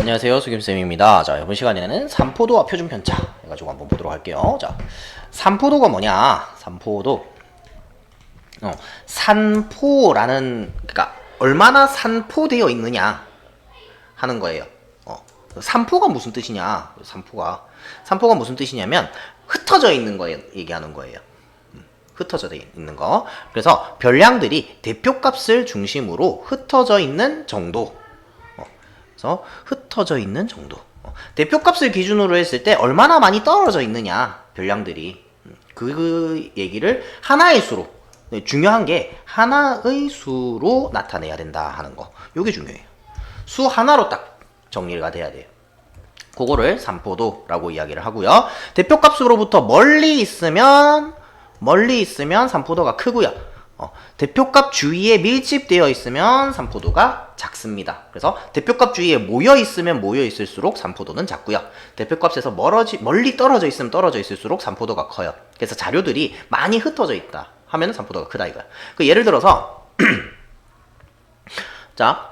안녕하세요, 수김쌤입니다. 자, 이번 시간에는 산포도와 표준편차 해가지고 한번 보도록 할게요. 자, 산포도가 뭐냐? 산포도. 산포라는, 그러니까 얼마나 산포되어 있느냐 하는 거예요. 산포가 무슨 뜻이냐? 산포가 무슨 뜻이냐면 흩어져 있는 거 얘기하는 거예요. 흩어져 있는 거. 그래서 별량들이 대표값을 중심으로 흩어져 있는 정도. 그래서 흩어져 있는 정도. 대표값을 기준으로 했을 때 얼마나 많이 떨어져 있느냐, 별량들이. 그 얘기를 하나의 수로, 중요한 게 하나의 수로 나타내야 된다 하는 거. 요게 중요해요. 수 하나로 딱 정리가 돼야 돼요. 그거를 산포도라고 이야기를 하고요. 대표값으로부터 멀리 있으면 산포도가 크고요. 대표값 주위에 밀집되어 있으면 산포도가 작습니다. 그래서 대표값 주위에 모여 있을수록 산포도는 작고요. 대표값에서 멀리 떨어져 있을수록 산포도가 커요. 그래서 자료들이 많이 흩어져 있다 하면 산포도가 크다 이거야. 예를 들어서 자,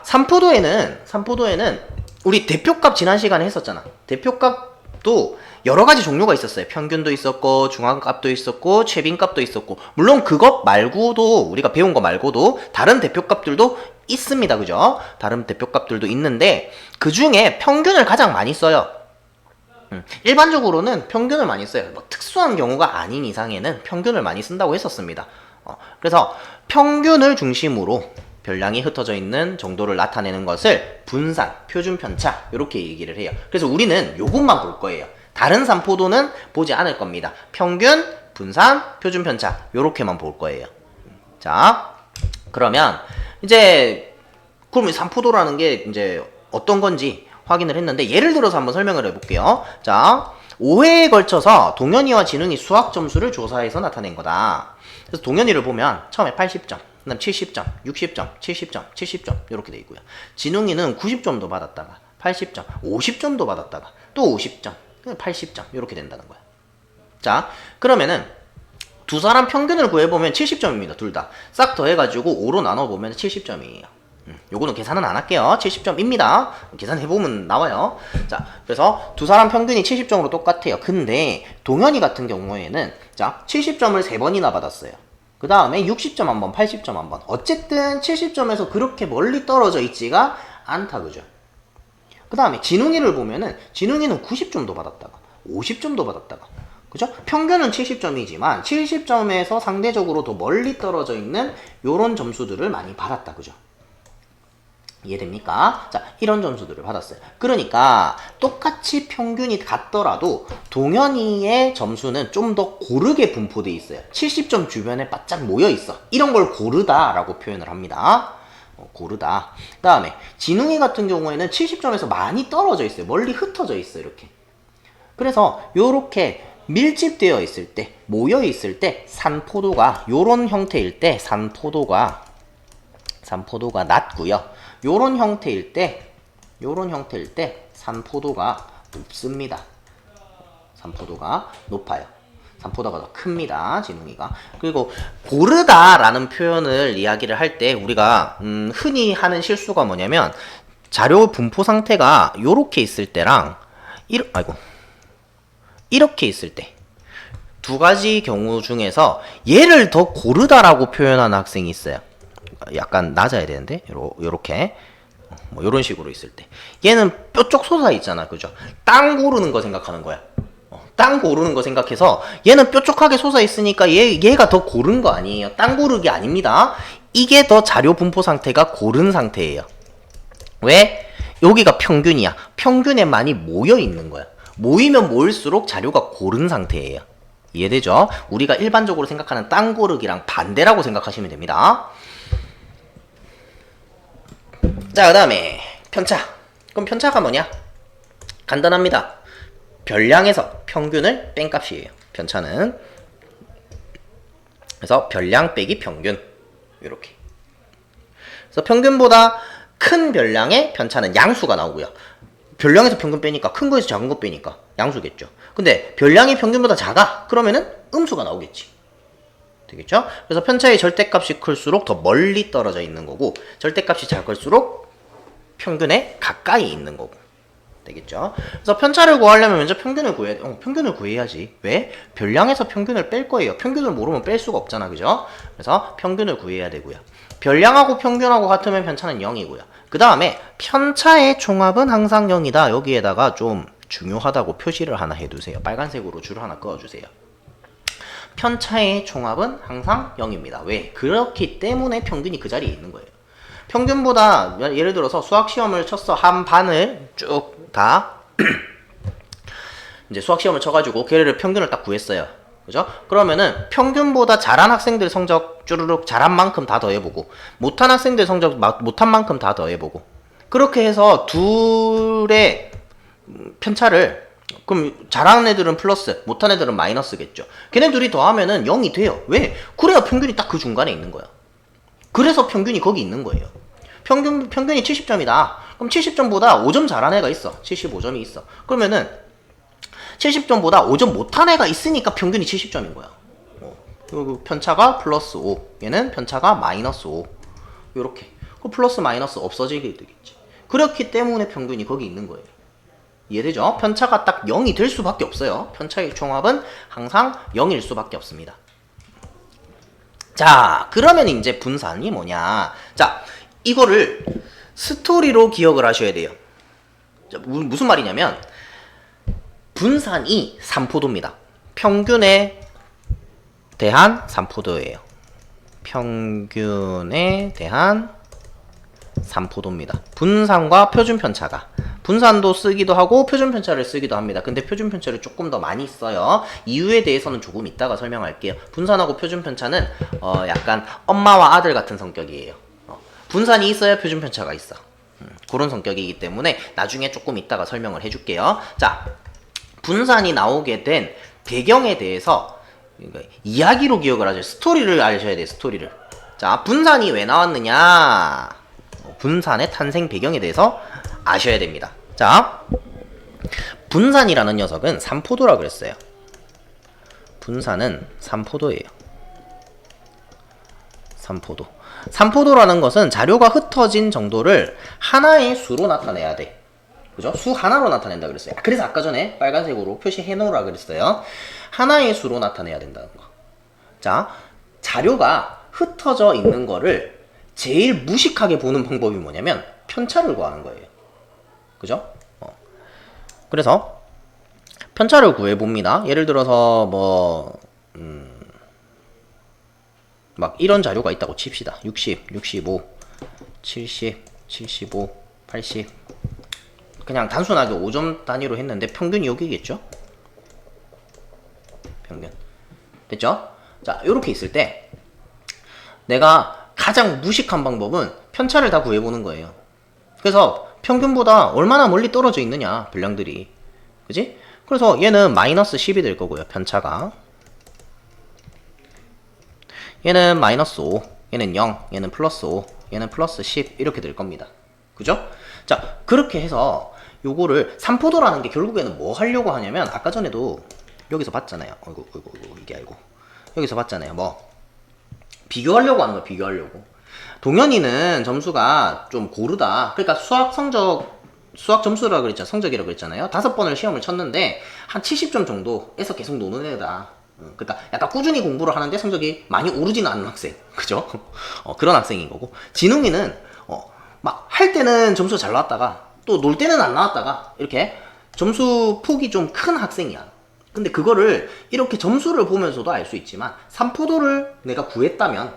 산포도에는 우리 대표값 지난 시간에 했었잖아. 대표값도 여러 가지 종류가 있었어요. 평균도 있었고, 중앙값도 있었고, 최빈값도 있었고, 물론 그것 말고도, 우리가 배운 거 말고도 다른 대표값들도 있습니다. 그죠? 다른 대표값들도 있는데, 그 중에 평균을 가장 많이 써요. 일반적으로는 평균을 많이 써요. 특수한 경우가 아닌 이상에는 평균을 많이 쓴다고 했었습니다. 그래서 평균을 중심으로 별량이 흩어져 있는 정도를 나타내는 것을 분산, 표준편차 이렇게 얘기를 해요. 그래서 우리는 요것만 볼 거예요. 다른 산포도는 보지 않을 겁니다. 평균, 분산, 표준편차 요렇게만 볼 거예요. 자, 그러면 그럼 산포도라는 게 이제 어떤 건지 확인을 했는데 예를 들어서 한번 설명을 해볼게요. 자, 5회에 걸쳐서 동현이와 진웅이 수학 점수를 조사해서 나타낸 거다. 그래서 동현이를 보면 처음에 80점, 그 다음 70점, 60점, 70점, 70점 이렇게 돼 있고요. 진웅이는 90점도 받았다가 80점, 50점도 받았다가 또 50점, 80점 이렇게 된다는 거야. 자, 그러면은 두 사람 평균을 구해보면 70점입니다. 둘 다 싹 더해가지고 5로 나눠보면 70점이에요. 요거는 계산은 안 할게요. 70점입니다. 계산해보면 나와요. 자, 그래서 두 사람 평균이 70점으로 똑같아요. 근데 동현이 같은 경우에는 자, 70점을 3번이나 받았어요. 그 다음에 60점 한번, 80점 한번. 어쨌든 70점에서 그렇게 멀리 떨어져 있지가 않다, 그죠? 그 다음에 진웅이를 보면은 진웅이는 90점도 받았다가 50점도 받았다가, 그죠? 평균은 70점이지만 70점에서 상대적으로 더 멀리 떨어져 있는 요런 점수들을 많이 받았다, 그죠? 이해됩니까? 자, 이런 점수들을 받았어요. 그러니까 똑같이 평균이 같더라도 동현이의 점수는 좀 더 고르게 분포되어 있어요. 70점 주변에 바짝 모여 있어. 이런 걸 고르다라고 표현을 합니다. 고르다. 그 다음에 진웅이 같은 경우에는 70점에서 많이 떨어져 있어요. 멀리 흩어져 있어요. 이렇게. 그래서 요렇게 밀집되어 있을 때, 모여 있을 때 산포도가 요런 형태일 때 산포도가 낮고요. 요런 형태일 때 산포도가 높습니다. 산포도가 높아요. 산포도가 더 큽니다. 진웅이가. 그리고 고르다라는 표현을 이야기를 할 때 우리가 흔히 하는 실수가 뭐냐면 자료 분포 상태가 요렇게 있을 때랑 이렇게 있을 때 두 가지 경우 중에서 얘를 더 고르다라고 표현하는 학생이 있어요. 약간 낮아야 되는데 요렇게 뭐 요런 식으로 있을 때 얘는 뾰족 솟아 있잖아, 그죠? 땅 고르는 거 생각하는 거야. 땅 고르는 거 생각해서 얘는 뾰족하게 솟아 있으니까 얘가 더 고른 거 아니에요. 땅 고르기 아닙니다. 이게 더 자료 분포 상태가 고른 상태예요. 왜? 여기가 평균이야. 평균에 많이 모여 있는 거야. 모이면 모일수록 자료가 고른 상태예요. 이해되죠? 우리가 일반적으로 생각하는 땅 고르기랑 반대라고 생각하시면 됩니다. 자, 그 다음에 편차. 그럼 편차가 뭐냐? 간단합니다. 별량에서 평균을 뺀 값이에요. 편차는. 그래서 별량 빼기 평균. 이렇게. 그래서 평균보다 큰 별량의 편차는 양수가 나오고요. 별량에서 평균 빼니까 큰 거에서 작은 거 빼니까 양수겠죠. 근데 별량이 평균보다 작아. 그러면은 음수가 나오겠지. 되겠죠? 그래서 편차의 절대값이 클수록 더 멀리 떨어져 있는 거고 절대값이 작을수록 평균에 가까이 있는 거고. 되겠죠? 그래서 편차를 구하려면 먼저 평균을 구해야 돼. 평균을 구해야지. 왜? 별량에서 평균을 뺄 거예요. 평균을 모르면 뺄 수가 없잖아. 그죠? 그래서 평균을 구해야 되고요. 별량하고 평균하고 같으면 편차는 0이고요. 그 다음에 편차의 총합은 항상 0이다. 여기에다가 좀 중요하다고 표시를 하나 해두세요. 빨간색으로 줄 하나 그어주세요. 편차의 총합은 항상 0입니다. 왜? 그렇기 때문에 평균이 그 자리에 있는 거예요. 평균보다 예를 들어서 수학 시험을 쳤어. 한 반을 쭉 다 이제 수학 시험을 쳐가지고 걔를 평균을 딱 구했어요. 그죠? 그러면은 평균보다 잘한 학생들 성적 쭈르륵 잘한 만큼 다 더해보고 못한 학생들 성적 못한 만큼 다 더해보고 그렇게 해서 둘의 편차를 그럼 잘하는 애들은 플러스 못한 애들은 마이너스겠죠. 걔네 둘이 더하면은 0이 돼요. 왜? 그래야 평균이 딱 그 중간에 있는 거야. 그래서 평균이 거기 있는 거예요. 평균이 70점이다. 그럼 70점보다 5점 잘한 애가 있어. 75점이 있어. 그러면은 70점보다 5점 못한 애가 있으니까 평균이 70점인 거야. 그리고 편차가 플러스 5. 얘는 편차가 마이너스 5. 요렇게. 그 플러스 마이너스 없어지게 되겠지. 그렇기 때문에 평균이 거기 있는 거예요. 이해되죠? 편차가 딱 0이 될 수밖에 없어요. 편차의 총합은 항상 0일 수밖에 없습니다. 자, 그러면 이제 분산이 뭐냐. 자, 이거를 스토리로 기억을 하셔야 돼요. 자, 무슨 말이냐면 분산이 산포도입니다. 평균에 대한 산포도예요. 평균에 대한 산포도입니다. 분산과 표준편차가 분산도 쓰기도 하고 표준편차를 쓰기도 합니다. 근데 표준편차를 조금 더 많이 써요. 이유에 대해서는 조금 이따가 설명할게요. 분산하고 표준편차는 약간 엄마와 아들 같은 성격이에요. 분산이 있어야 표준편차가 있어. 그런 성격이기 때문에 나중에 조금 이따가 설명을 해줄게요. 자, 분산이 나오게 된 배경에 대해서 이야기로 기억을 하죠. 스토리를 아셔야 돼요. 스토리를. 자, 분산이 왜 나왔느냐. 분산의 탄생 배경에 대해서 아셔야 됩니다. 자, 분산이라는 녀석은 산포도라 그랬어요. 분산은 산포도예요. 산포도. 산포도라는 것은 자료가 흩어진 정도를 하나의 수로 나타내야 돼. 그죠? 수 하나로 나타낸다 그랬어요. 그래서 아까 전에 빨간색으로 표시해 놓으라 그랬어요. 하나의 수로 나타내야 된다는 거. 자, 자료가 흩어져 있는 거를 제일 무식하게 보는 방법이 뭐냐면 편차를 구하는 거예요. 그죠? 그래서 편차를 구해봅니다. 예를 들어서 막 이런 자료가 있다고 칩시다. 60, 65, 70, 75, 80 그냥 단순하게 5점 단위로 했는데 평균이 여기겠죠? 평균. 됐죠? 자, 요렇게 있을 때 내가 가장 무식한 방법은 편차를 다 구해보는 거예요. 그래서 평균보다 얼마나 멀리 떨어져 있느냐, 별량들이. 그지? 그래서 얘는 마이너스 10이 될 거고요, 편차가. 얘는 마이너스 5, 얘는 0, 얘는 플러스 5, 얘는 플러스 10 이렇게 될 겁니다. 그죠? 자, 그렇게 해서 요거를 산포도라는 게 결국에는 뭐 하려고 하냐면 아까 전에도 여기서 봤잖아요. 어이구 이게 아니고 여기서 봤잖아요. 뭐 비교하려고 하는 거 비교하려고. 동현이는 점수가 좀 고르다. 그러니까 수학 점수라 그랬잖아. 성적이라고 그랬잖아요. 5번을 시험을 쳤는데 한 70점 정도에서 계속 노는 애다. 그러니까 약간 꾸준히 공부를 하는데 성적이 많이 오르지는 않는 학생. 그죠? 그런 학생인 거고. 진웅이는 막 할 때는 점수 잘 나왔다가 또 놀 때는 안 나왔다가 이렇게 점수 폭이 좀 큰 학생이야. 근데 그거를 이렇게 점수를 보면서도 알 수 있지만 산포도를 내가 구했다면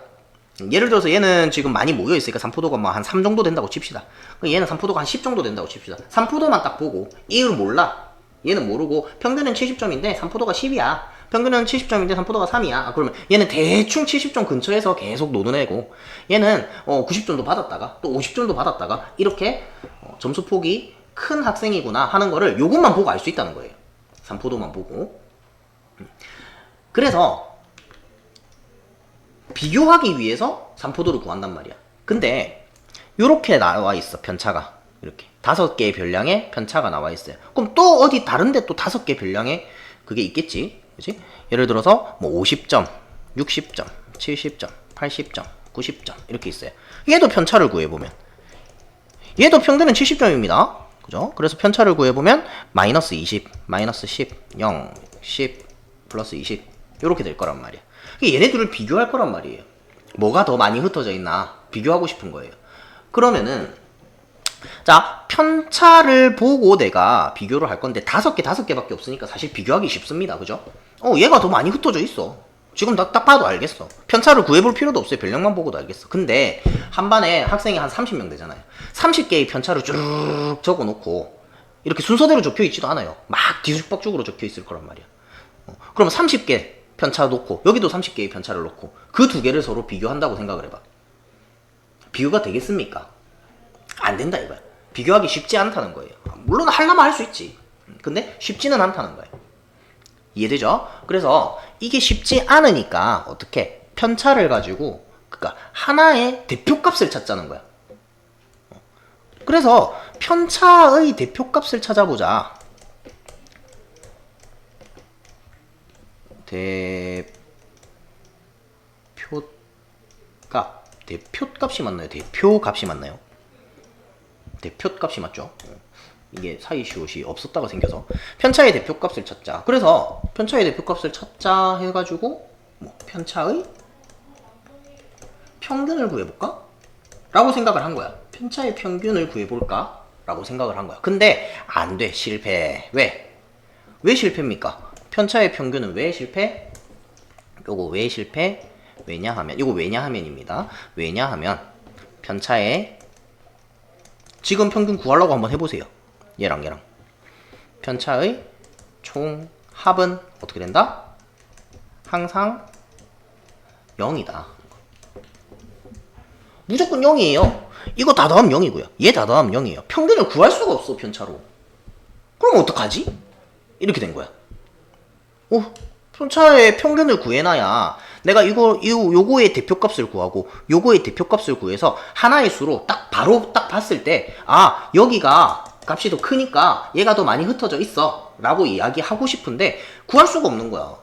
예를 들어서 얘는 지금 많이 모여있으니까 산포도가 뭐 한 3 정도 된다고 칩시다. 얘는 산포도가 한 10 정도 된다고 칩시다. 산포도만 딱 보고 얘를 몰라. 얘는 모르고 평균은 70점인데 산포도가 10이야. 평균은 70점인데 산포도가 3이야. 그러면 얘는 대충 70점 근처에서 계속 노는 애고 얘는 90점도 받았다가 또 50점도 받았다가 이렇게 점수 폭이 큰 학생이구나 하는 거를 요것만 보고 알 수 있다는 거예요. 산포도만 보고. 그래서 비교하기 위해서 산포도를 구한단 말이야. 근데 요렇게 나와 있어. 편차가 이렇게 5개의 별량의 편차가 나와 있어요. 그럼 또 어디 다른데 또 5개 별량의 그게 있겠지. 그치? 예를 들어서 뭐 50점, 60점, 70점, 80점, 90점 이렇게 있어요. 얘도 편차를 구해보면 얘도 평균은 70점입니다. 그죠? 그래서 편차를 구해보면 마이너스 20, 마이너스 10, 0, 10, 플러스 20 이렇게 될 거란 말이야. 얘네들을 비교할 거란 말이에요. 뭐가 더 많이 흩어져 있나 비교하고 싶은 거예요. 그러면은 자, 편차를 보고 내가 비교를 할 건데 5개밖에 없으니까 사실 비교하기 쉽습니다. 그죠? 얘가 더 많이 흩어져 있어. 지금 딱 봐도 알겠어. 편차를 구해볼 필요도 없어요. 별량만 보고도 알겠어. 근데 한 반에 학생이 한 30명 되잖아요. 30개의 편차를 쭉 적어놓고 이렇게 순서대로 적혀 있지도 않아요. 막 뒤죽박죽으로 적혀 있을 거란 말이야. 그럼 30개 편차 놓고 여기도 30개의 편차를 놓고 그 두 개를 서로 비교한다고 생각을 해봐. 비교가 되겠습니까? 안 된다 이거야. 비교하기 쉽지 않다는 거예요. 물론 하려면 할 수 있지. 근데 쉽지는 않다는 거예요. 이해되죠? 그래서 이게 쉽지 않으니까 어떻게 편차를 가지고 그러니까 하나의 대표값을 찾자는 거야. 그래서 편차의 대표값을 찾아보자. 대표값이 맞나요? 대표값이 맞나요? 대표값이 맞죠? 이게 사이시옷이 없었다가 생겨서 편차의 대표값을 찾자. 그래서 편차의 대표값을 찾자 해가지고 뭐 편차의 평균을 구해볼까? 라고 생각을 한 거야. 편차의 평균을 구해볼까? 라고 생각을 한 거야. 근데 안 돼. 실패. 왜? 왜 실패입니까? 편차의 평균은 왜 실패? 요거 왜 실패? 왜냐하면 이거 왜냐하면입니다. 왜냐하면 편차의 지금 평균 구하려고 한번 해보세요. 얘랑 편차의 총 합은 어떻게 된다? 항상 0이다. 무조건 0이에요. 이거 다 더하면 0이고요. 얘 다 더하면 0이에요. 평균을 구할 수가 없어 편차로. 그럼 어떡하지? 이렇게 된 거야. 편차의 평균을 구해놔야 내가 요거의 대표값을 구하고 요거의 대표값을 구해서 하나의 수로 바로 봤을 때 여기가 값이 더 크니까 얘가 더 많이 흩어져 있어 라고 이야기하고 싶은데 구할 수가 없는 거야.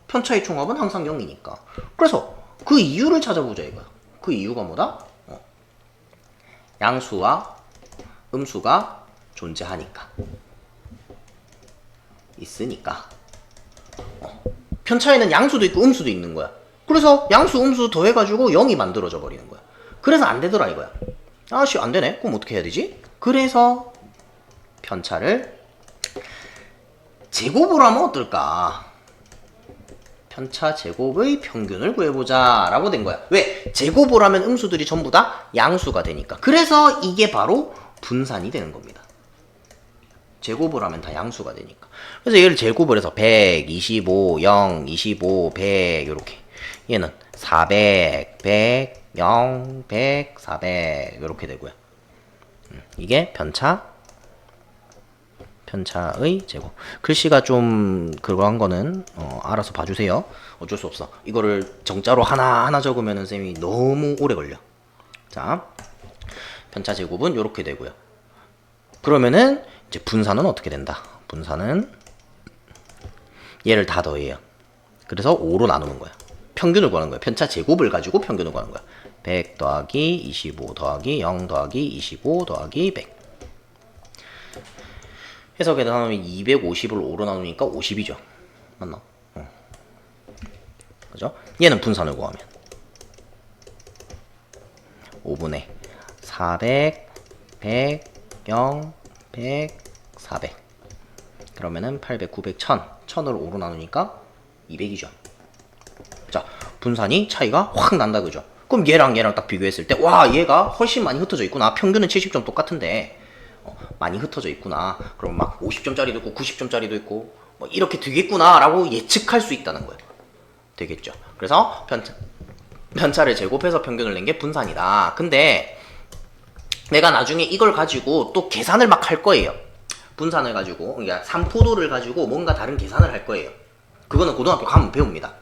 편차의 총합은 항상 0이니까. 그래서 그 이유를 찾아보자 이거야. 그 이유가 뭐다? 양수와 음수가 존재하니까. 있으니까. 편차에는 양수도 있고 음수도 있는 거야. 그래서 양수, 음수 더해가지고 0이 만들어져 버리는 거야. 그래서 안 되더라 이거야. 안 되네. 그럼 어떻게 해야 되지? 그래서 편차를 제곱을 하면 어떨까? 편차 제곱의 평균을 구해보자 라고 된 거야. 왜? 제곱을 하면 음수들이 전부 다 양수가 되니까. 그래서 이게 바로 분산이 되는 겁니다. 제곱을 하면 다 양수가 되니까. 그래서 얘를 제곱을 해서 100, 25, 0, 25, 100 요렇게. 얘는 400, 100, 0, 100, 400 요렇게 되고요. 이게 편차의 제곱. 글씨가 좀 그거한 거는 알아서 봐주세요. 어쩔 수 없어. 이거를 정자로 하나하나 적으면은 쌤이 너무 오래 걸려. 자, 편차 제곱은 요렇게 되고요. 그러면은 이제 분산은 어떻게 된다? 분산은 얘를 다 더해요. 그래서 5로 나누는 거야. 평균을 구하는 거야. 편차 제곱을 가지고 평균을 구하는 거야. 100 더하기 25 더하기 0 더하기 25 더하기 100. 해서 계산하면 250을 5로 나누니까 50이죠. 맞나? 그죠? 얘는 분산을 구하면 5분의 400, 100, 0, 100, 400. 그러면은 800, 900, 1000. 1000을 5로 나누니까 200이죠. 자, 분산이 차이가 확 난다, 그죠? 그럼 얘랑 딱 비교했을 때, 와, 얘가 훨씬 많이 흩어져 있구나. 평균은 70점 똑같은데, 많이 흩어져 있구나. 그럼 막 50점짜리도 있고, 90점짜리도 있고, 뭐 이렇게 되겠구나. 라고 예측할 수 있다는 거예요. 되겠죠. 그래서 편차를 제곱해서 평균을 낸 게 분산이다. 근데, 내가 나중에 이걸 가지고 또 계산을 막 할 거예요. 분산을 가지고, 그러니까 3포도를 가지고 뭔가 다른 계산을 할 거예요. 그거는 고등학교 가면 배웁니다.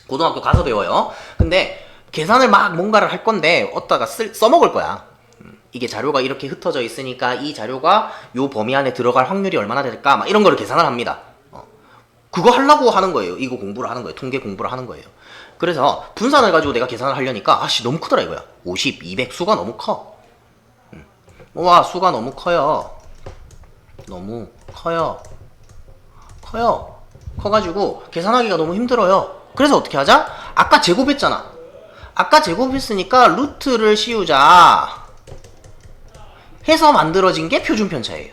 고등학교 가서 배워요. 근데 계산을 막 뭔가를 할 건데 어디다가 써먹을 거야. 이게 자료가 이렇게 흩어져 있으니까 이 자료가 요 범위 안에 들어갈 확률이 얼마나 될까? 막 이런 거를 계산을 합니다. 그거 하려고 하는 거예요. 이거 공부를 하는 거예요. 통계 공부를 하는 거예요. 그래서 분산을 가지고 내가 계산을 하려니까 너무 크더라 이거야. 50, 200 수가 너무 커. 와, 수가 너무 커요. 너무 커요. 커가지고 계산하기가 너무 힘들어요. 그래서 어떻게 하자? 아까 제곱했잖아. 아까 제곱했으니까 루트를 씌우자 해서 만들어진 게 표준편차예요.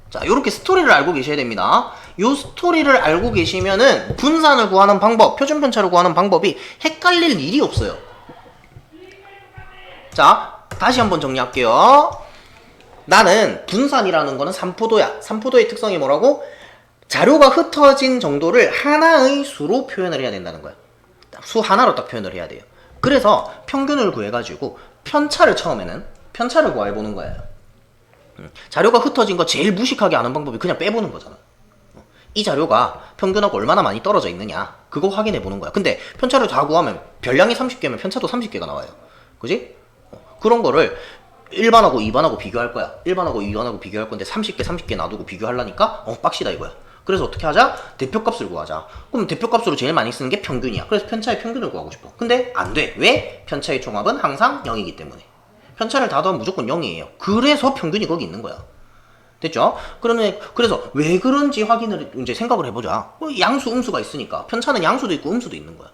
자, 요렇게 스토리를 알고 계셔야 됩니다. 요 스토리를 알고 계시면은 분산을 구하는 방법, 표준편차를 구하는 방법이 헷갈릴 일이 없어요. 자, 다시 한번 정리할게요. 나는 분산이라는 거는 삼포도야. 삼포도의 특성이 뭐라고? 자료가 흩어진 정도를 하나의 수로 표현을 해야 된다는 거야. 수 하나로 딱 표현을 해야 돼요. 그래서 평균을 구해가지고 편차를 처음에는 편차를 구해보는 거예요. 자료가 흩어진 거 제일 무식하게 아는 방법이 그냥 빼보는 거잖아. 이 자료가 평균하고 얼마나 많이 떨어져 있느냐 그거 확인해 보는 거야. 근데 편차를 다 구하면 별량이 30개면 편차도 30개가 나와요. 그지? 그런 거를 1반하고 2반하고 비교할 거야. 1반하고 2반하고 비교할 건데 30개 놔두고 비교하려니까 빡시다 이거야. 그래서 어떻게 하자? 대표값을 구하자. 그럼 대표값으로 제일 많이 쓰는 게 평균이야. 그래서 편차의 평균을 구하고 싶어. 근데 안 돼. 왜? 편차의 총합은 항상 0이기 때문에. 편차를 다 더하면 무조건 0이에요. 그래서 평균이 거기 있는 거야. 됐죠? 그래서 왜 그런지 확인을 이제 생각을 해보자. 양수, 음수가 있으니까. 편차는 양수도 있고 음수도 있는 거야.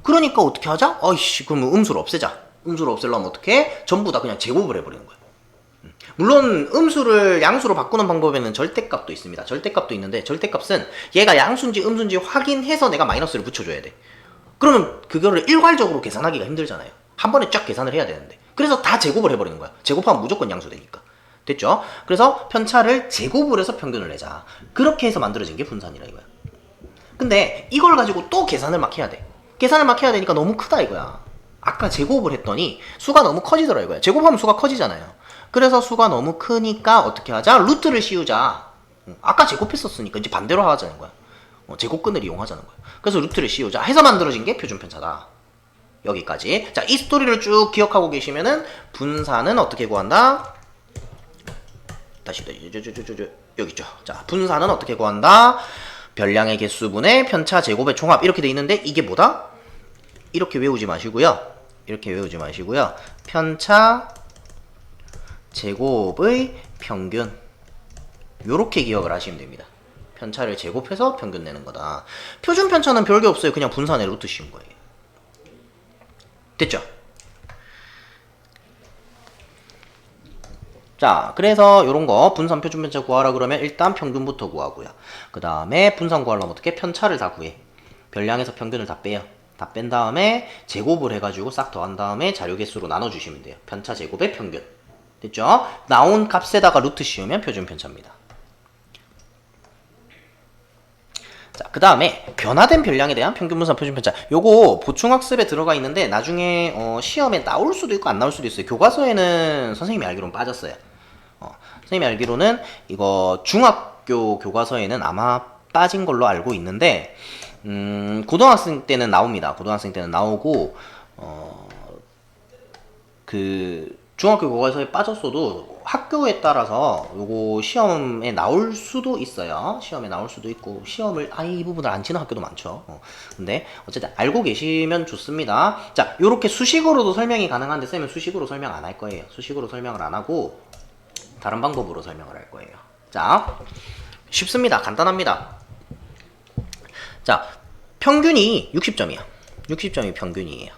그러니까 어떻게 하자? 어이씨, 그러면 음수를 없애자. 음수를 없애려면 어떻게 해? 전부 다 그냥 제곱을 해버리는 거야. 물론 음수를 양수로 바꾸는 방법에는 절대값도 있습니다. 절대값도 있는데 절대값은 얘가 양수인지 음수인지 확인해서 내가 마이너스를 붙여줘야 돼. 그러면 그거를 일괄적으로 계산하기가 힘들잖아요. 한 번에 쫙 계산을 해야 되는데. 그래서 다 제곱을 해버리는 거야. 제곱하면 무조건 양수 되니까. 됐죠? 그래서 편차를 제곱을 해서 평균을 내자. 그렇게 해서 만들어진 게 분산이라 이거야. 근데 이걸 가지고 또 계산을 막 해야 돼. 계산을 막 해야 되니까 너무 크다 이거야. 아까 제곱을 했더니 수가 너무 커지더라 이거야. 제곱하면 수가 커지잖아요. 그래서 수가 너무 크니까 어떻게 하자? 루트를 씌우자. 아까 제곱했었으니까 이제 반대로 하자는 거야. 제곱근을 이용하자는 거야. 그래서 루트를 씌우자 해서 만들어진 게 표준편차다. 여기까지. 자, 이 스토리를 쭉 기억하고 계시면은 분산은 어떻게 구한다? 다시 여기 있죠. 자, 분산은 어떻게 구한다? 별량의 개수분의 편차 제곱의 총합 이렇게 돼 있는데 이게 뭐다? 이렇게 외우지 마시고요. 이렇게 외우지 마시고요. 편차 제곱의 평균 요렇게 기억을 하시면 됩니다. 편차를 제곱해서 평균 내는 거다. 표준 편차는 별게 없어요. 그냥 분산에 루트 씌운 거예요. 됐죠? 자, 그래서 요런 거 분산 표준 편차 구하라 그러면 일단 평균부터 구하고요. 그 다음에 분산 구하려면 어떻게? 편차를 다 구해. 별량에서 평균을 다 빼요. 다 뺀 다음에 제곱을 해가지고 싹 더한 다음에 자료 개수로 나눠주시면 돼요. 편차 제곱의 평균. 됐죠? 나온 값에다가 루트 씌우면 표준 편차입니다. 자, 그 다음에 변화된 별량에 대한 평균 분산 표준 편차. 요거 보충학습에 들어가 있는데 나중에 시험에 나올 수도 있고 안 나올 수도 있어요. 교과서에는 선생님이 알기로는 빠졌어요. 선생님이 알기로는 이거 중학교 교과서에는 아마 빠진 걸로 알고 있는데 고등학생 때는 나옵니다. 고등학생 때는 나오고 중학교 교과서에 빠졌어도 학교에 따라서 요거 시험에 나올 수도 있어요. 시험에 나올 수도 있고 시험을 아예 이 부분을 안 치는 학교도 많죠. 근데 어쨌든 알고 계시면 좋습니다. 자, 요렇게 수식으로도 설명이 가능한데 쌤은 수식으로 설명 안 할 거예요. 수식으로 설명을 안 하고 다른 방법으로 설명을 할 거예요. 자, 쉽습니다. 간단합니다. 자, 평균이 60점이야. 60점이 평균이에요.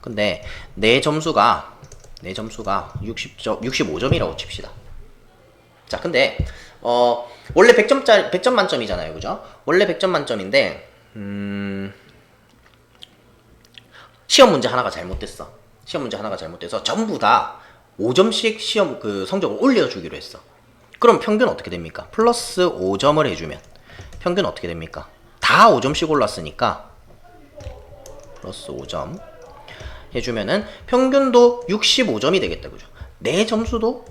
근데 내 점수가 60점, 65점이라고 칩시다. 자, 근데 원래 100점 만점이잖아요. 그죠? 원래 100점 만점인데 시험 문제 하나가 잘못됐어. 시험 문제 하나가 잘못돼서 전부 다 5점씩 시험 성적을 올려주기로 했어. 그럼 평균 어떻게 됩니까? 플러스 5점을 해주면 평균 어떻게 됩니까? 다 5점씩 올랐으니까 플러스 5점 해주면은 평균도 65점이 되겠다. 그죠? 내 점수도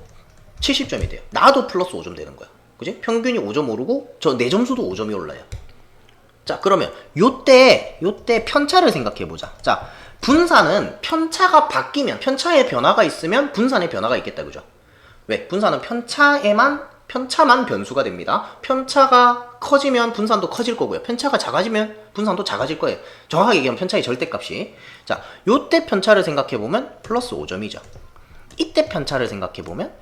70점이 돼요. 나도 플러스 5점 되는 거야. 그지? 평균이 5점 오르고 내 점수도 5점이 올라요. 자, 그러면 요때 편차를 생각해 보자. 자, 분산은 편차가 바뀌면, 편차의 변화가 있으면 분산의 변화가 있겠다. 그죠? 왜? 분산은 편차만 변수가 됩니다. 편차가 커지면 분산도 커질 거고요. 편차가 작아지면 분산도 작아질 거예요. 정확하게 얘기하면 편차의 절대값이. 자, 요때 편차를 생각해 보면 플러스 5점이죠. 이때 편차를 생각해보면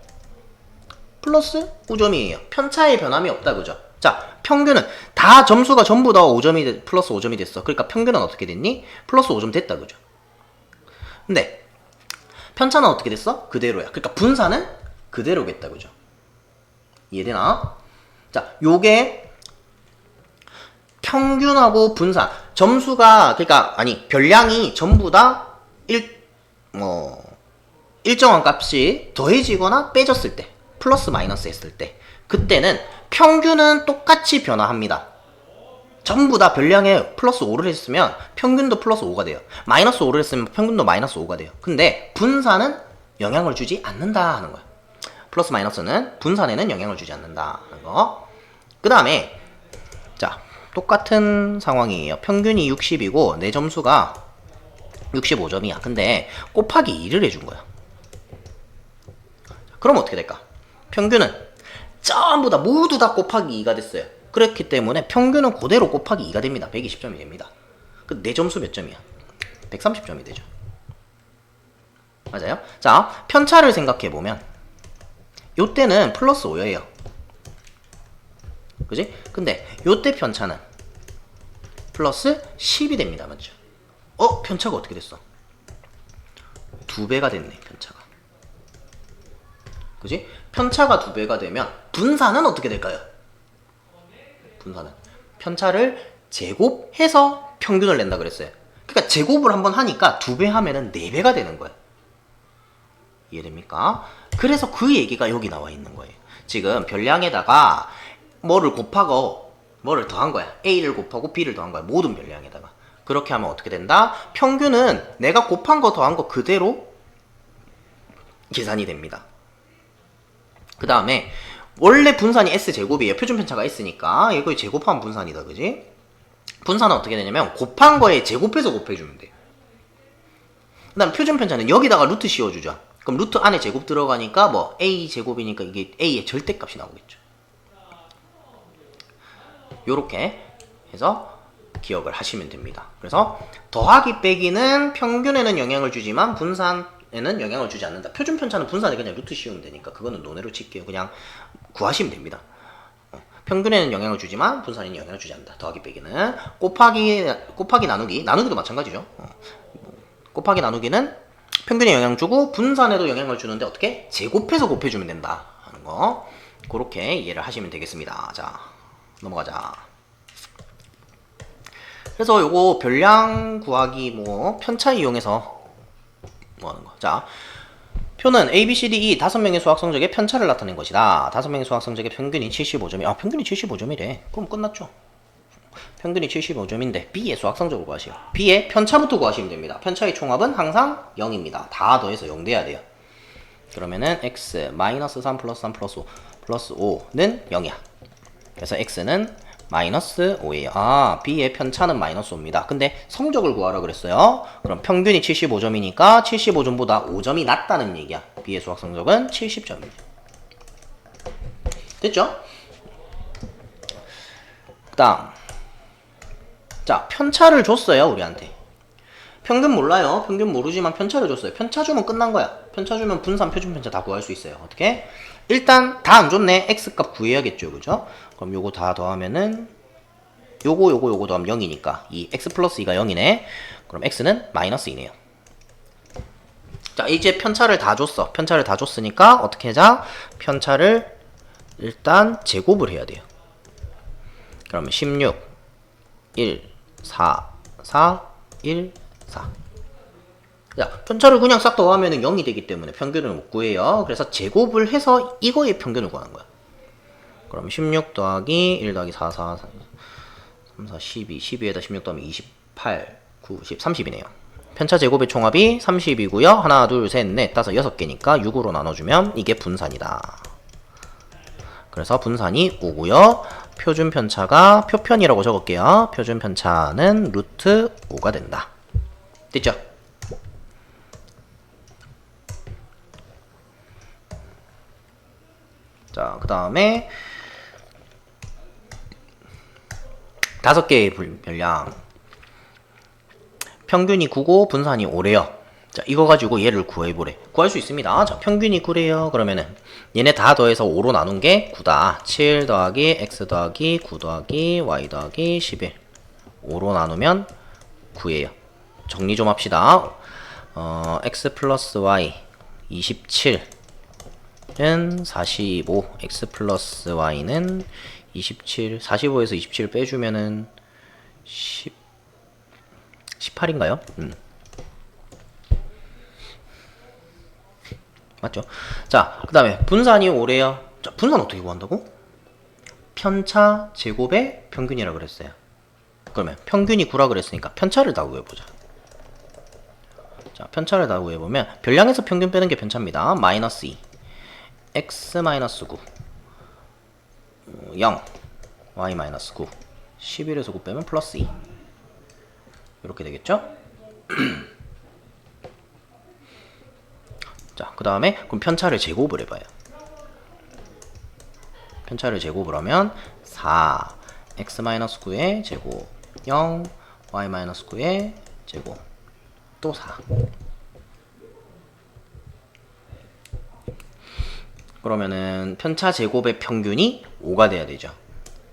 플러스 5점이에요. 편차의 변함이 없다, 그죠? 자, 평균은 다 점수가 전부 다 5점이 플러스 5점이 됐어. 그러니까 평균은 어떻게 됐니? 플러스 5점 됐다, 그죠? 근데 편차는 어떻게 됐어? 그대로야. 그러니까 분산은 그대로겠다, 그죠? 이해되나? 자, 요게 평균하고 분산 점수가 별량이 전부 다 일정한 값이 더해지거나 빼졌을 때, 플러스 마이너스 했을 때, 그때는 평균은 똑같이 변화합니다. 전부 다 별량에 플러스 5를 했으면 평균도 플러스 5가 돼요. 마이너스 5를 했으면 평균도 마이너스 5가 돼요. 근데 분산은 영향을 주지 않는다 하는 거야. 플러스 마이너스는 분산에는 영향을 주지 않는다 하는 거. 그 다음에 자, 똑같은 상황이에요. 평균이 60이고 내 점수가 65점이야. 근데 곱하기 2를 해준 거야. 그럼 어떻게 될까? 평균은 전부 다 모두 다 곱하기 2가 됐어요. 그렇기 때문에 평균은 그대로 곱하기 2가 됩니다. 120점이 됩니다. 내 점수 몇 점이야? 130점이 되죠. 맞아요? 자, 편차를 생각해보면 요때는 플러스 5예요. 그지? 근데 요때 편차는 플러스 10이 됩니다. 맞죠? 편차가 어떻게 됐어? 2배가 됐네, 편차가. 그지? 편차가 2배가 되면 분산은 어떻게 될까요? 분산은 편차를 제곱해서 평균을 낸다 그랬어요. 그러니까 제곱을 한번 하니까 2배 하면은 4배가 되는 거예요. 이해됩니까? 그래서 그 얘기가 여기 나와 있는 거예요. 지금 별량에다가 뭐를 곱하고 뭐를 더한 거야. A를 곱하고 B를 더한 거야. 모든 별량에다가. 그렇게 하면 어떻게 된다? 평균은 내가 곱한 거 더한 거 그대로 계산이 됩니다. 그 다음에 원래 분산이 S제곱이에요. 표준편차가 S니까 이거 제곱하면 분산이다. 그지? 분산은 어떻게 되냐면 곱한 거에 제곱해서 곱해주면 돼. 그 다음 표준편차는 여기다가 루트 씌워주죠. 그럼 루트 안에 제곱 들어가니까 뭐 A제곱이니까 이게 A의 절대값이 나오겠죠. 요렇게 해서 기억을 하시면 됩니다. 그래서 더하기 빼기는 평균에는 영향을 주지만 분산에는 영향을 주지 않는다. 표준편차는 분산에 그냥 루트 씌우면 되니까 그거는 논외로 칠게요. 그냥 구하시면 됩니다. 평균에는 영향을 주지만 분산에는 영향을 주지 않는다. 더하기 빼기는 곱하기 나누기도 마찬가지죠. 곱하기 나누기는 평균에 영향 주고 분산에도 영향을 주는데 어떻게? 제곱해서 곱해주면 된다 하는 거. 그렇게 이해를 하시면 되겠습니다. 자, 넘어가자. 그래서 요거 별량 구하기 편차 이용해서 하는 거. 자, 표는 A, B, C, D, E 5명의 수학 성적의 편차를 나타낸 것이다. 5명의 수학 성적의 평균이 75점이 평균이 75점이래. 그럼 끝났죠. 평균이 75점인데 B의 수학 성적을 구하시오. B의 편차부터 구하시면 됩니다. 편차의 총합은 항상 0입니다. 다 더해서 0 돼야 돼요. 그러면은 X 마이너스 3 플러스 3 플러스 5 플러스 5는 0이야. 그래서 X는 마이너스 5예요. B의 편차는 마이너스 5입니다. 근데 성적을 구하라 그랬어요. 그럼 평균이 75점이니까 75점보다 5점이 낮다는 얘기야. B의 수학 성적은 70점입니다. 됐죠? 그 다음 자, 편차를 줬어요. 우리한테. 평균 몰라요. 평균 모르지만 편차를 줬어요. 편차 주면 끝난 거야. 편차 주면 분산, 표준편차 다 구할 수 있어요. 어떻게? 일단 다 안 줬네. X값 구해야겠죠. 그죠? 그럼 요거 다 더하면은 요거 더하면 0이니까 이 X 플러스 2가 0이네. 그럼 X는 마이너스 2네요. 자, 이제 편차를 다 줬어. 편차를 다 줬으니까 어떻게 하자? 편차를 일단 제곱을 해야 돼요. 그러면 16 1 4 4 1 4. 자, 편차를 그냥 싹 더하면 0이 되기 때문에 평균을 못 구해요. 그래서 제곱을 해서 이거의 평균을 구하는 거야. 그럼 16 더하기 1 더하기 4 4 3 4 12 12에다 16 더하면 28 9 10 30이네요. 편차 제곱의 총합이 30이고요. 하나 둘 셋 넷 다섯 6개니까 6으로 나눠주면 이게 분산이다. 그래서 분산이 5고요. 표준 편차가 표편이라고 적을게요. 표준 편차는 루트 5가 된다. 됐죠? 자, 그 다음에 5개의 별량. 평균이 9고 분산이 5래요. 자, 이거 가지고 얘를 구해보래. 구할 수 있습니다. 자, 평균이 9래요. 그러면은 얘네 다 더해서 5로 나눈 게 9다. 7 더하기 x 더하기 9 더하기 y 더하기 11. 5로 나누면 9예요. 정리 좀 합시다. x 플러스 y 27은 45, x 플러스 y는 27, 45에서 27 빼주면은 18인가요? 맞죠? 자, 그 다음에 분산이 5래요. 자, 분산 어떻게 구한다고? 편차 제곱의 평균이라 그랬어요. 그러면 평균이 9라 그랬으니까 편차를 다 구해보자. 자, 편차를 다 구해보면 별량에서 평균 빼는 게 편차입니다. 마이너스 2 x 마이너스 9 0 y 마이너스 9 11에서 9 빼면 플러스 2 이렇게 되겠죠? 자, 그 다음에 그럼 편차를 제곱을 해봐요. 편차를 제곱을 하면 4 x-9의 제곱 0 y-9의 제곱 또 4. 그러면은 편차 제곱의 평균이 5가 돼야 되죠.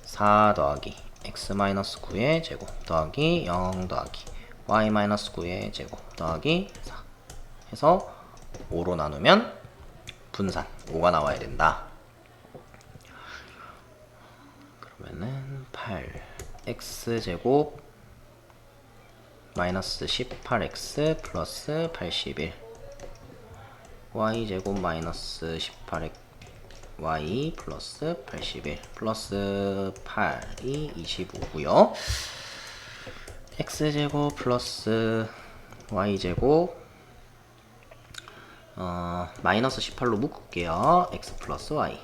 4 더하기 x-9의 제곱 더하기 0 더하기 y-9의 제곱 더하기 4 해서 5로 나누면 분산 5가 나와야 된다. 그러면은 8 x제곱 마이너스 18x 플러스 81 y제곱 마이너스 18x y 플러스 81 플러스 8이 25고요. x제곱 플러스 y제곱 마이너스 18로 묶을게요. x 플러스 y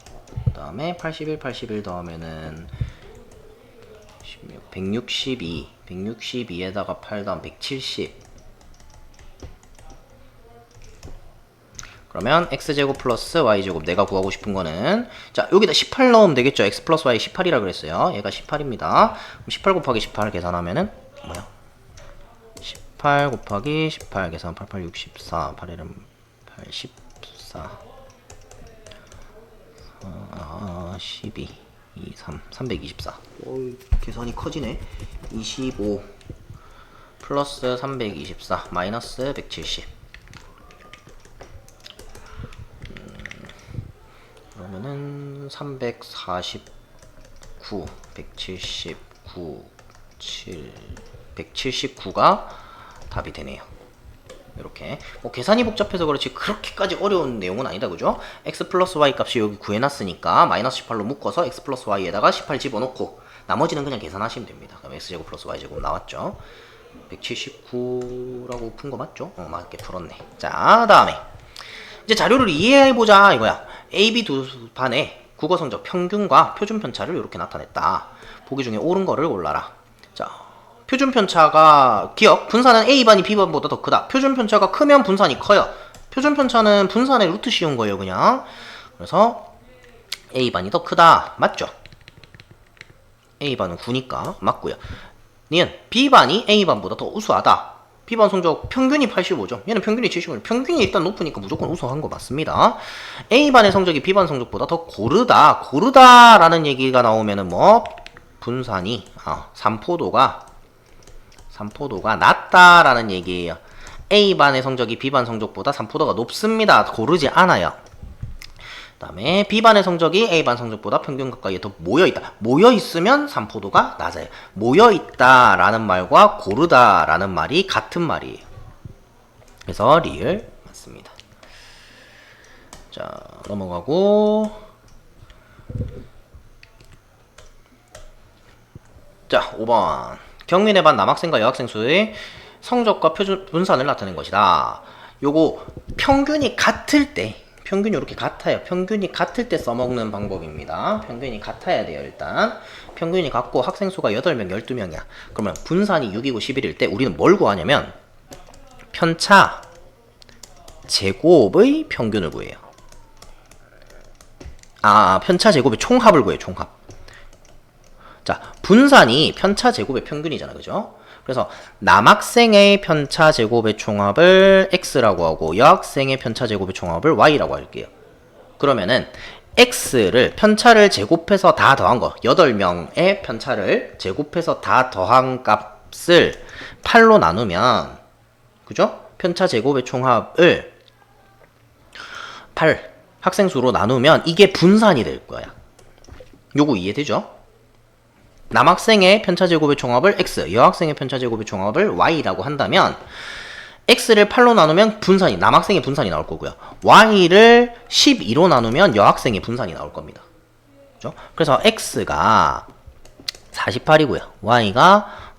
그 다음에 81 더하면은 16, 162 162에다가 8 더하면 170 그러면 x제곱 플러스 y제곱 내가 구하고 싶은 거는 자 여기다 18 넣으면 되겠죠. x 플러스 y 18이라 그랬어요. 얘가 18입니다. 그럼 18 곱하기 18 계산하면은 뭐야? 18 곱하기 18 계산 88 64 8일은 84 12 2 3 324 계산이 커지네. 25 플러스 324 마이너스 170 그러면은 349 179 7 179가 답이 되네요. 이렇게 뭐 계산이 복잡해서 그렇지 그렇게까지 어려운 내용은 아니다. 그죠? x 플러스 y 값이 여기 구해놨으니까 마이너스 18로 묶어서 x 플러스 y에다가 18 집어넣고 나머지는 그냥 계산하시면 됩니다. 그럼 x제곱 플러스 y제곱 나왔죠? 179라고 푼 거 맞죠? 맞게 풀었네. 자, 다음에 이제 자료를 이해해보자 이거야. A, B 두 반의 국어 성적 평균과 표준 편차를 이렇게 나타냈다. 보기 중에 옳은 거를 골라라. 자, 표준 편차가 기억 분산은 A반이 B반보다 더 크다. 표준 편차가 크면 분산이 커요. 표준 편차는 분산의 루트 씌운 거예요 그냥. 그래서 A반이 더 크다. 맞죠? A반은 9니까 맞고요. 니은 B반이 A반보다 더 우수하다. B반 성적 평균이 85점. 얘는 평균이 75점. 평균이 일단 높으니까 무조건 우수한 거 맞습니다. A반의 성적이 B반 성적보다 더 고르다. 고르다라는 얘기가 나오면은 뭐 분산이 산포도가 낮다라는 얘기예요. A반의 성적이 B반 성적보다 산포도가 높습니다. 고르지 않아요. 그 다음에 B반의 성적이 A반 성적보다 평균 가까이에 더 모여있다. 모여있으면 산포도가 낮아요. 모여있다 라는 말과 고르다 라는 말이 같은 말이에요. 그래서 리을 맞습니다. 자, 넘어가고 자, 5번 경민의 반 남학생과 여학생 수의 성적과 표준 분산을 나타낸 것이다. 요거 평균이 같을 때 평균이 이렇게 같아요. 평균이 같을 때 써먹는 방법입니다. 평균이 같아야 돼요. 일단 평균이 같고 학생 수가 8명, 12명이야. 그러면 분산이 6이고 11일 때 우리는 뭘 구하냐면 편차 제곱의 평균을 구해요. 편차 제곱의 총합을 구해요. 총합. 자, 분산이 편차 제곱의 평균이잖아. 그죠? 그래서 남학생의 편차 제곱의 총합을 x라고 하고 여학생의 편차 제곱의 총합을 y라고 할게요. 그러면은 x를 편차를 제곱해서 다 더한 거 8명의 편차를 제곱해서 다 더한 값을 8로 나누면 그죠? 편차 제곱의 총합을 8 학생 수로 나누면 이게 분산이 될 거야. 요거 이해되죠? 남학생의 편차 제곱의 총합을 x, 여학생의 편차 제곱의 총합을 y라고 한다면 x를 8로 나누면 분산이 남학생의 분산이 나올 거고요. y를 12로 나누면 여학생의 분산이 나올 겁니다. 그죠? 그래서 x가 48이고요. y가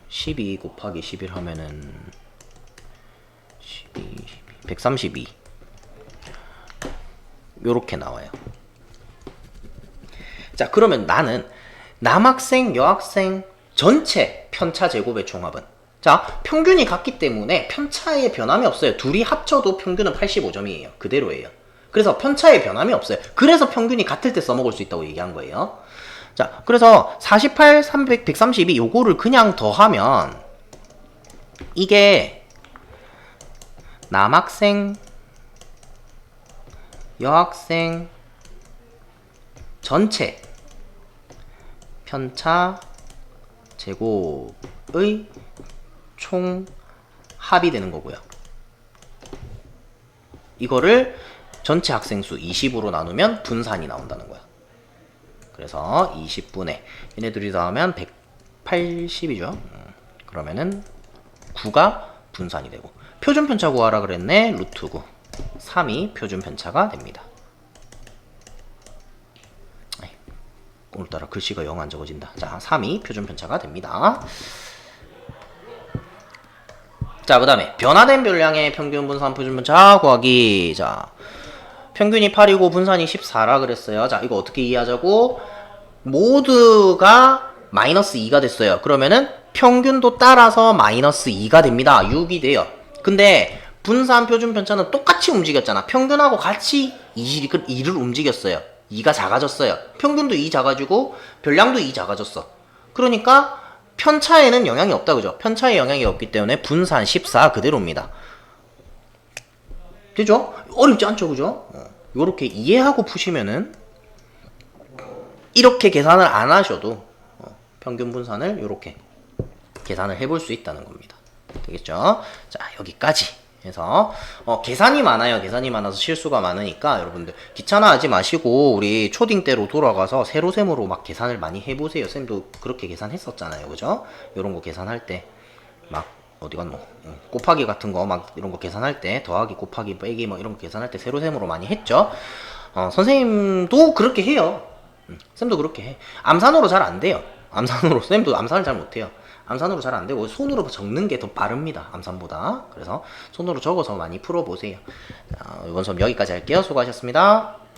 12 곱하기 11 하면은 132 요렇게 나와요. 자, 그러면 나는 남학생, 여학생 전체 편차 제곱의 총합은 자, 평균이 같기 때문에 편차에 변함이 없어요. 둘이 합쳐도 평균은 85점이에요. 그대로예요. 그래서 편차에 변함이 없어요. 그래서 평균이 같을 때 써먹을 수 있다고 얘기한 거예요. 자, 그래서 48, 300, 132 요거를 그냥 더하면 이게 남학생, 여학생 전체 편차 제곱의 총 합이 되는 거고요. 이거를 전체 학생 수 20으로 나누면 분산이 나온다는 거야. 그래서 20분의 얘네들이 더하면 180이죠. 그러면은 9가 분산이 되고 표준 편차 구하라 그랬네. 루트 9 3이 표준 편차가 됩니다. 오늘따라 글씨가 영 안 적어진다. 자, 3이 표준 편차가 됩니다. 자, 그 다음에 변화된 별량의 평균 분산 표준 편차 구하기. 자, 평균이 8이고 분산이 14라 그랬어요. 자, 이거 어떻게 이해하자고? 모두가 마이너스 2가 됐어요. 그러면은 평균도 따라서 마이너스 2가 됩니다. 6이 돼요. 근데 분산 표준 편차는 똑같이 움직였잖아. 평균하고 같이 2를 움직였어요. 2가 작아졌어요. 평균도 2 작아지고 별량도 2 작아졌어. 그러니까 편차에는 영향이 없다, 그죠? 편차에 영향이 없기 때문에 분산 14 그대로입니다. 되죠? 어렵지 않죠, 그죠? 요렇게 이해하고 푸시면은 이렇게 계산을 안 하셔도 평균 분산을 요렇게 계산을 해볼 수 있다는 겁니다. 되겠죠? 자, 여기까지 해서 계산이 많아요. 계산이 많아서 실수가 많으니까 여러분들 귀찮아하지 마시고 우리 초딩 때로 돌아가서 세로셈으로 막 계산을 많이 해보세요. 쌤도 그렇게 계산했었잖아요, 그죠? 요런 거 계산할 때 막 어디 갔노? 곱하기 같은 거 막 이런 거 계산할 때 더하기 곱하기 빼기 뭐 이런 거 계산할 때 세로셈으로 많이 했죠. 선생님도 그렇게 해요. 쌤도 그렇게 해. 암산으로 잘 안 돼요. 암산으로 쌤도 암산을 잘 못해요. 암산으로 잘 안 되고 손으로 적는 게 더 빠릅니다. 암산보다. 그래서 손으로 적어서 많이 풀어보세요. 이번 수업 여기까지 할게요. 수고하셨습니다.